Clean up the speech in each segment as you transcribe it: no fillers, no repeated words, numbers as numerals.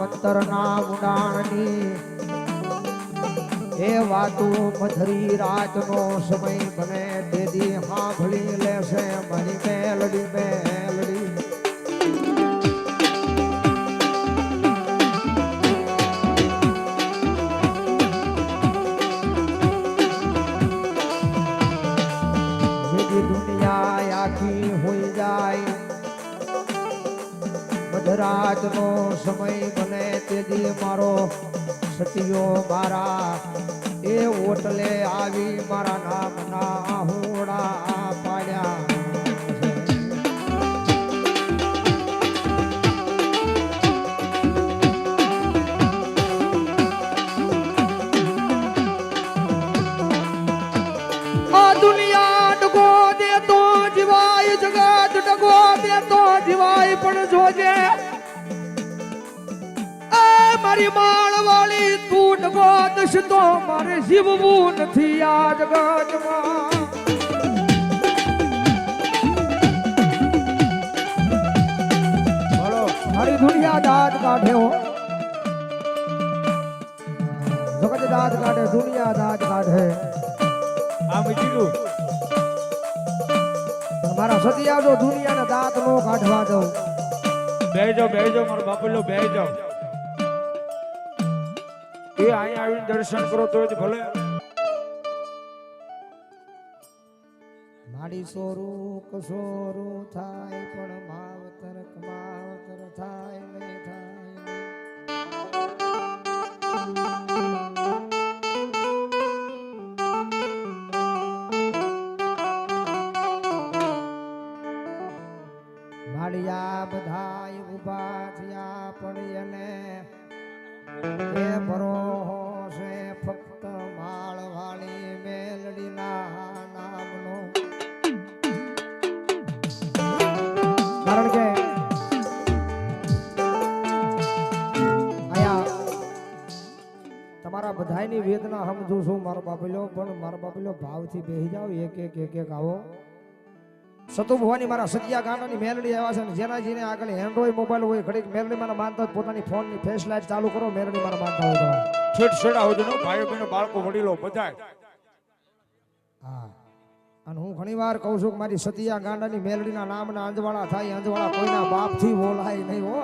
અંતરના ઉડાણની એ વાતું મધરી રાતનો સમય બને તેથી સાંભળી લેશે મારી મેલડી મેલડી દુનિયા આખી હોઈ જાય મધરાતનો સમય બને તેથી મારો સતિયો મારા એ ઓટલે આવી મારા નામના હોડા પાડ્યા આ દુનિયા ડગો દે તો જીવાય જગત ડગો દે તો જીવાય પણ જોજે મારી માળ વાળી તું ડગો દશ તો મારે જીવવું નથી આ જગતમાં બોલો મારી દુનિયા દાંત કાઢે હો જગત દાંત કાઢે દુનિયા દાંત કાઢે આ મીઠું મારા સતી આવજો દુનિયાના દાંત નો કાઢવા દઉં બેજો મારો બાપુલો બેજો એ અહીંયા આવીને દર્શન કરો તો જ ભલે મારી સોરું કસોરું થાય પણ માવતર કમાવતર થાય નહીં થાય માળિયા બધાય ઉભા થયા પણ એને એ ભરોસે ફક્ત માળ વાળી મેલડીના નામનો કારણ કે આયા તમારા બધાયની વેદના સમજુ છું મારો બાપેલો પણ મારો બાપેલો ભાવથી બેહી જાવ એક આવો સતુ ભવાની મારા સત્યા ગાંડાની મેલડી આવ્યા છે જેના જેને આગળ એન્ડ્રોઈડ મોબાઈલ હોય ઘડીક મેલડી મારા માનતા પોતાની ફોનની ફ્લેશ લાઈટ ચાલુ કરો મેલડી મારા માનતા હોય તો છેડછેડા હોય ને ભાઈઓ બહેનો બાળકો વડીલો બધાય હા અને હું ઘણીવાર કહું છું કે મારી સતિયા ગાંડાની મેલડીના નામના અંજવાળા થાય અંજવાળા કોઈના બાપથી બોલાય નહીં હો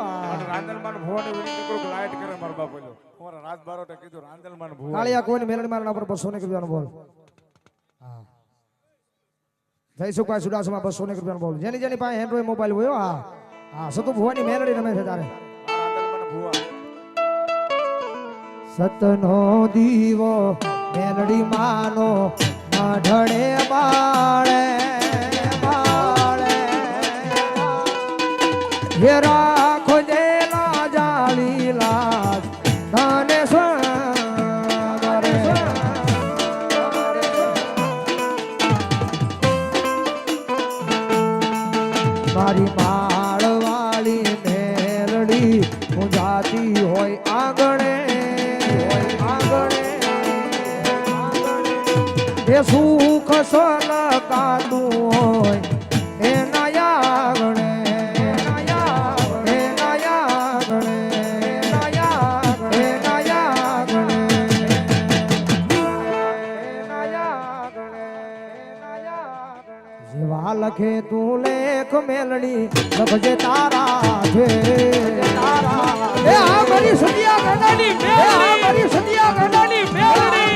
રાંદલમાન ભુવાને વિનંતી કરું કે લાઈટ કરે મારો બાપુલો અમારા રાત બારોટે કીધું રાંદલમાન ભુવા કાળિયા કોઈની મેલડી મારા પર 200 રૂપિયાનો બોલ હા જય સુખભાઈ સુડાસમાં 200 રૂપિયાનો બોલ જેની જેની પાસે એન્ડ્રોઈડ મોબાઈલ હોય હા હા સતુ ભુવાની મેલડી રમે છે તારે સતનો દીવો મેલડી માનો ઢળે બાળે બાળે હે રાખો જેલા જાળી લાજ તને મારી માળ વાળી મેલડી હું જાતી હોય આંગણે એ સુખ સલકાતું હોય એના યાગણે જેવા લખે તું લેખ મેલડી લખજે તારા છે એ આ મારી સતિયા ગાંડાની મેલડી આ મારી સતિયા ગાંડાની મેલડી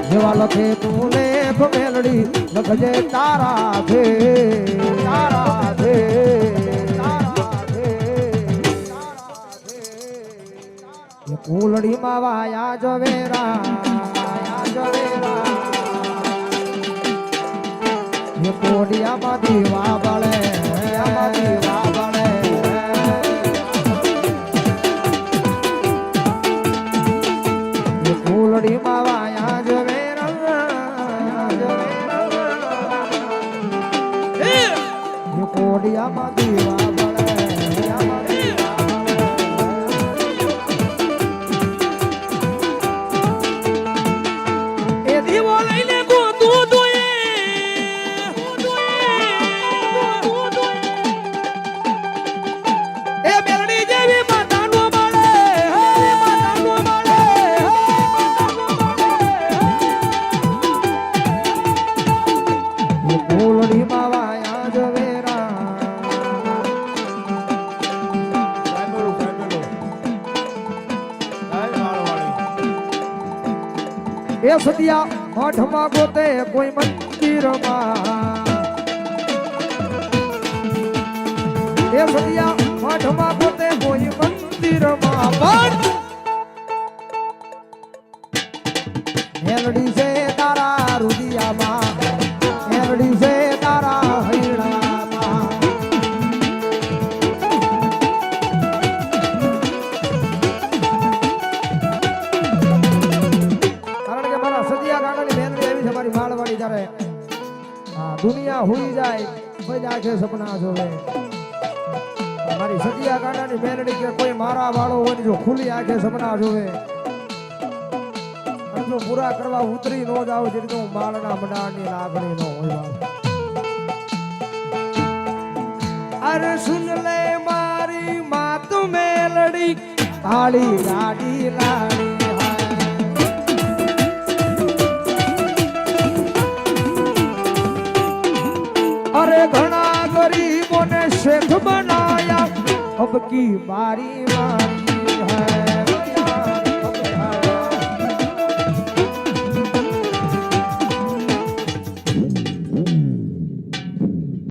જેવા લખે તું લેખ મેલડી લખજે તારા છે કુલડી માં વાયા જવેરા એ કોડિયામાં દીવા બળે એ કુલડી માં વાયા જવેરા એ કોડિયામાં દીવા એ સદિયા મઠમાં ગોતે કોઈ મંદિરમાં એ સદિયા મઠમાં ગોતે કોઈ મંદિરમાં પણ મેલડી છે તારા રુદિયામાં મેલડી છે તારા હૈણામાં કારણ કે મારા સદિયા ગાંડાની મેલડી આવી છે મારી માળવાડી જ્યારે દુનિયા હોઈ જાય કોઈ આંખે સપના જોવે મારી સદિયા ગાંડાની મેલડી કે કોઈ મારા વાળો હોય જો ખુલ્લી આંખે સપના જોવે જો પૂરા કરવા ઉતરી નો જાવ જેથી હું માળના મંડાણની લાગણી નો હોય અરે સુન લે મારી માત મેલડી કાળી ગાડી લાડી અરે ઘણા ગરીબોને શેઠ બનાયા અબ કી બારી મારી હૈ